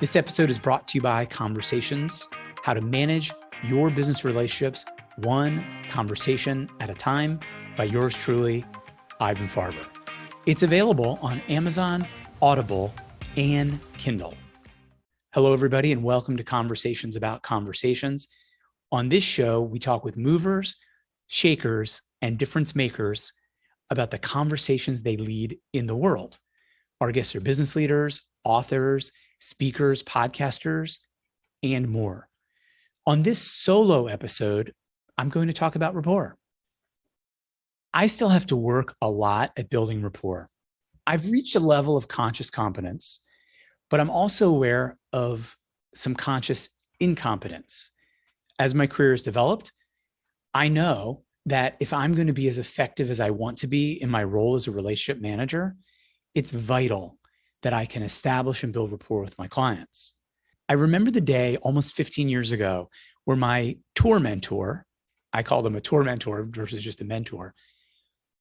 This episode is brought to you by Conversations, how to manage your business relationships one conversation at a time, by yours truly, Ivan Farber. It's available on Amazon, Audible, and Kindle. Hello, everybody, and welcome to Conversations About Conversations. On this show, we talk with movers, shakers, and difference makers about the conversations they lead in the world. Our guests are business leaders, authors, speakers, podcasters, and more. On this solo episode, I'm going to talk about rapport. I still have to work a lot at building rapport. I've reached a level of conscious competence, but I'm also aware of some conscious incompetence. As my career has developed, I know that if I'm going to be as effective as I want to be in my role as a relationship manager, it's vital that I can establish and build rapport with my clients. I remember the day almost 15 years ago where my tour mentor, I called him a tour mentor versus just a mentor,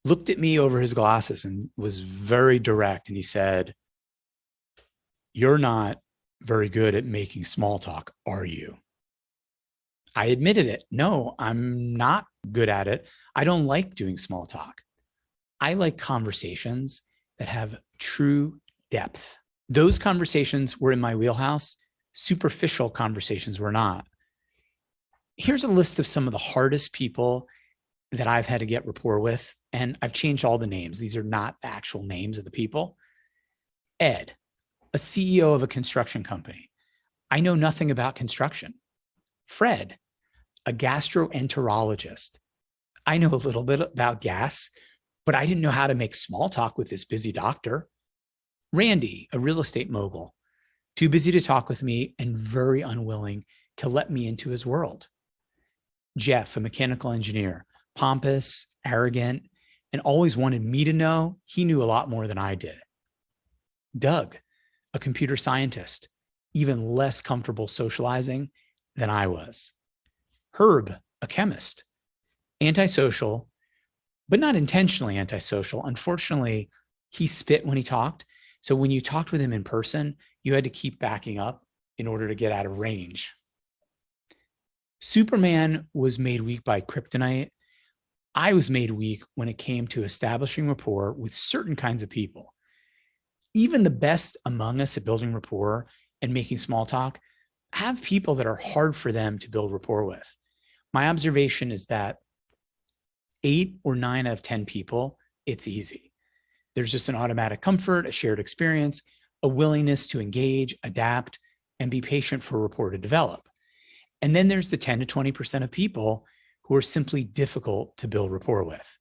looked at me over his glasses and was very direct. And he said, "You're not very good at making small talk, are you?" I admitted it. No, I'm not good at it. I don't like doing small talk. I like conversations that have true depth. Those conversations were in my wheelhouse. Superficial conversations were not. Here's a list of some of the hardest people that I've had to get rapport with, and I've changed all the names. These are not the actual names of the people. Ed, a CEO of a construction company. I know nothing about construction. Fred, a gastroenterologist. I know a little bit about gas, but I didn't know how to make small talk with this busy doctor. Randy, a real estate mogul, too busy to talk with me and very unwilling to let me into his world. Jeff, a mechanical engineer, pompous, arrogant, and always wanted me to know he knew a lot more than I did. Doug, a computer scientist, even less comfortable socializing than I was. Herb, a chemist, antisocial, but not intentionally antisocial. Unfortunately, he spit when he talked. So when you talked with him in person, you had to keep backing up in order to get out of range. Superman was made weak by kryptonite. I was made weak when it came to establishing rapport with certain kinds of people. Even the best among us at building rapport and making small talk have people that are hard for them to build rapport with. My observation is that 8 or 9 out of 10 people, it's easy. There's just an automatic comfort, a shared experience, a willingness to engage, adapt, and be patient for rapport to develop. And then there's the 10 to 20% of people who are simply difficult to build rapport with.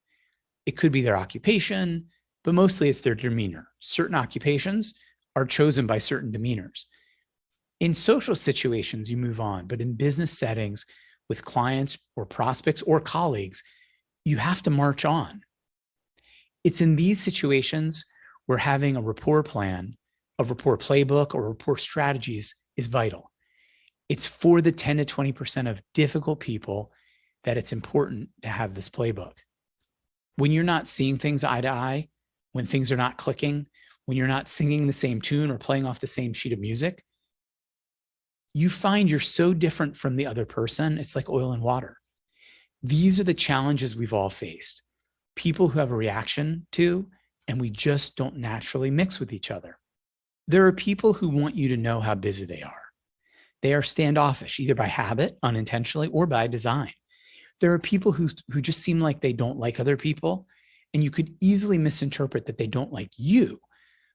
It could be their occupation, but mostly it's their demeanor. Certain occupations are chosen by certain demeanors. In social situations, you move on, but in business settings with clients or prospects or colleagues, you have to march on. It's in these situations where having a rapport plan, a rapport playbook, or rapport strategies is vital. It's for the 10 to 20% of difficult people that it's important to have this playbook. When you're not seeing things eye to eye, when things are not clicking, when you're not singing the same tune or playing off the same sheet of music, you find you're so different from the other person. It's like oil and water. These are the challenges we've all faced. People who have a reaction to, and we just don't naturally mix with each other. There are people who want you to know how busy they are. They are standoffish, either by habit, unintentionally, or by design. There are people who just seem like they don't like other people, and you could easily misinterpret that they don't like you,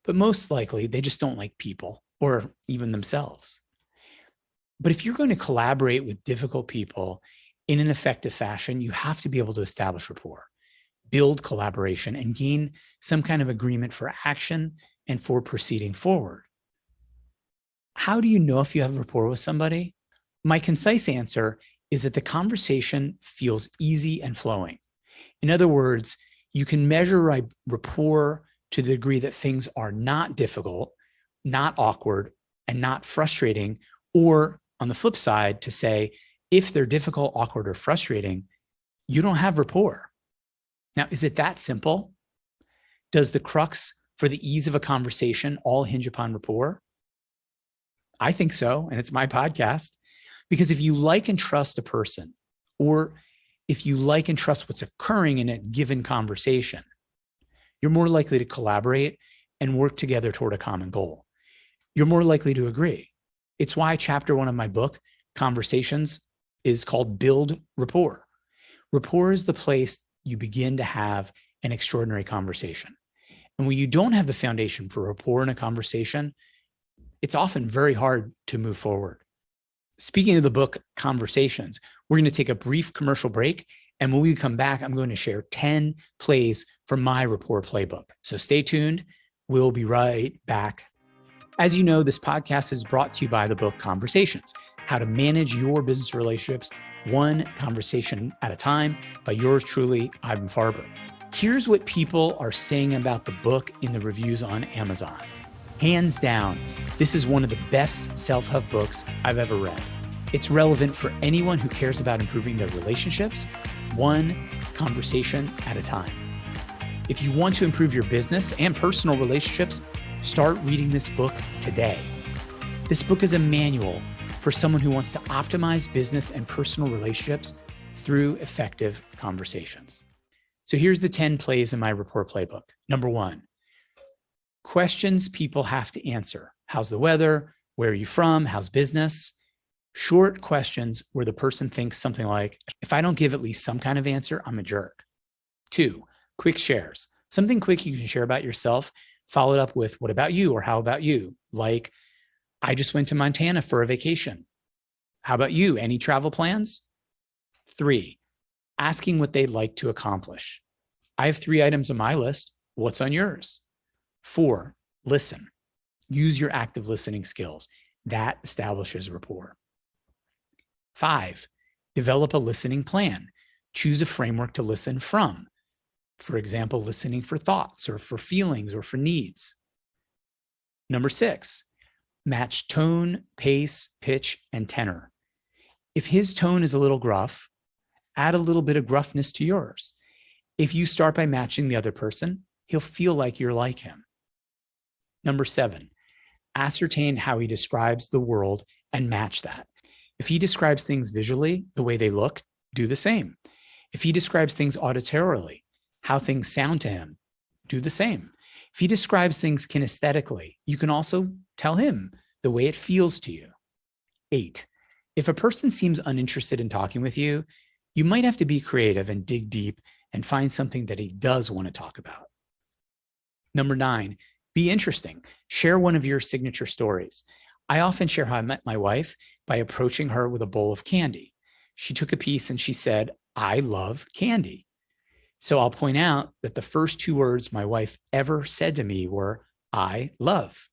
but most likely they just don't like people or even themselves. But if you're going to collaborate with difficult people in an effective fashion, you have to be able to establish rapport, build collaboration, and gain some kind of agreement for action and for proceeding forward. How do you know if you have rapport with somebody? My concise answer is that the conversation feels easy and flowing. In other words, you can measure rapport to the degree that things are not difficult, not awkward, and not frustrating. Or on the flip side, to say, if they're difficult, awkward, or frustrating, you don't have rapport. Now, is it that simple? Does the crux for the ease of a conversation all hinge upon rapport? I think so. And it's my podcast. Because if you like and trust a person, or if you like and trust what's occurring in a given conversation, you're more likely to collaborate and work together toward a common goal. You're more likely to agree. It's why chapter 1 of my book, Conversations, is called Build Rapport. Rapport is the place you begin to have an extraordinary conversation. And when you don't have the foundation for rapport in a conversation, it's often very hard to move forward. Speaking of the book, Conversations, we're going to take a brief commercial break. And when we come back, I'm going to share 10 plays from my Rapport playbook. So stay tuned. We'll be right back. As you know, this podcast is brought to you by the book Conversations, How to Manage Your Business Relationships One Conversation at a Time by yours truly, Ivan Farber. Here's what people are saying about the book in the reviews on Amazon. Hands down, this is one of the best self-help books I've ever read. It's relevant for anyone who cares about improving their relationships, one conversation at a time. If you want to improve your business and personal relationships, start reading this book today. This book is a manual for someone who wants to optimize business and personal relationships through effective conversations. So here's the 10 plays in my Rapport playbook. Number 1, questions people have to answer. How's the weather? Where are you from? How's business? Short questions where the person thinks something like, if I don't give at least some kind of answer, I'm a jerk. 2, quick shares. Something quick you can share about yourself, followed up with, what about you? Or how about you? Like, I just went to Montana for a vacation. How about you? Any travel plans? 3, asking what they'd like to accomplish. I have 3 items on my list. What's on yours? 4, listen. Use your active listening skills. That establishes rapport. 5, develop a listening plan. Choose a framework to listen from. For example, listening for thoughts or for feelings or for needs. Number 6, match tone, pace, pitch, and tenor. If his tone is a little gruff, add a little bit of gruffness to yours. If you start by matching the other person, he'll feel like you're like him. Number 7, ascertain how he describes the world and match that. If he describes things visually, the way they look, do the same. If he describes things auditorily, how things sound to him, do the same. If he describes things kinesthetically, you can also tell him the way it feels to you. 8, if a person seems uninterested in talking with you, you might have to be creative and dig deep and find something that he does want to talk about. Number 9, be interesting. Share one of your signature stories. I often share how I met my wife by approaching her with a bowl of candy. She took a piece and she said, I love candy. So I'll point out that the first 2 words my wife ever said to me were, I love.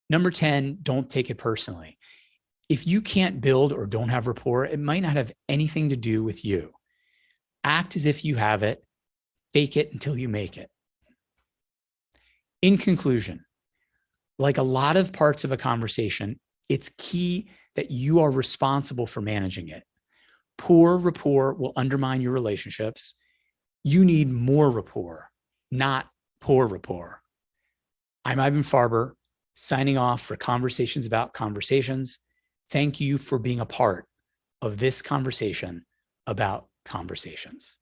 Number 10, don't take it personally. If you can't build or don't have rapport, it might not have anything to do with you. Act as if you have it, fake it until you make it. In conclusion, like a lot of parts of a conversation, it's key that you are responsible for managing it. Poor rapport will undermine your relationships. You need more rapport, not poor rapport. I'm Ivan Farber, signing off for Conversations About Conversations. Thank you for being a part of this conversation about conversations.